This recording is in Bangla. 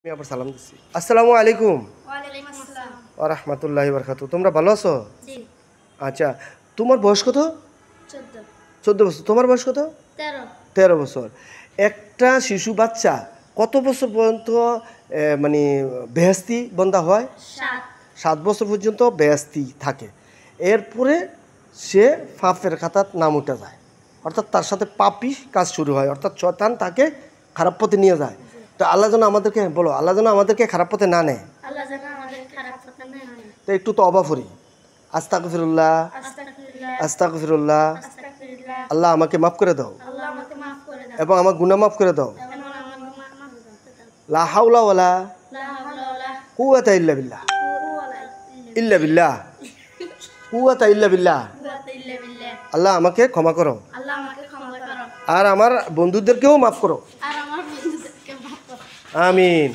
আমি আবার সালাম দিচ্ছি। আসসালামু আলাইকুম ওয়ালাইকুম আসসালাম। ওয়া রাহমাতুল্লাহি ওয়া বারাকাতুহু। তোমরা ভালো আছো? জি। আচ্ছা, তোমার বয়স কত? 14 14 বছর। তোমার বয়স কত? 13 13 বছর। একটা শিশু বাচ্চা কত বছর পর্যন্ত মানে বেহেশতি বন্দা হয়? 7 7 বছর পর্যন্ত বেহেশতি থাকে। এরপরে সে পাপের খাতার নাম উঠে যায়, অর্থাৎ তার সাথে পাপই কাজ শুরু হয়, অর্থাৎ শয়তান তাকে খারাপ পথে নিয়ে যায়। তো আল্লাহ যেন আমাদেরকে বলো, আল্লাহ যেন আমাদেরকে খারাপ পথে না নেয়। আল্লাহ যেন আমাদের খারাপ পথে না নেয়। তো একটু তওবা করি। আস্তাগফিরুল্লাহ, আস্তাগফিরুল্লাহ আস্তাগফিরুল্লাহ। আস্তাগফিরুল্লাহ। আল্লাহ আমাকে মাফ করে দাও আল্লাহ আমাকে maaf করে দাও এবং আমার গুনাহ মাফ করে দাও। এবং আমার গুনাহ maaf করে দাও। লা হাওলা ওয়ালা লা হাওলা ওয়ালা কুওয়াতা ইল্লা বিল্লাহ। কুওয়াতা ইল্লা বিল্লাহ। কুওয়াতা ইল্লা বিল্লাহ। ইল্লা বিল্লাহ। আল্লাহ আমাকে ক্ষমা করো আল্লাহ আমাকে ক্ষমা করো আর আমার বন্ধুদেরকেও মাফ করো। আর আমার বন্ধুদেরকে maaf করো। আমিন।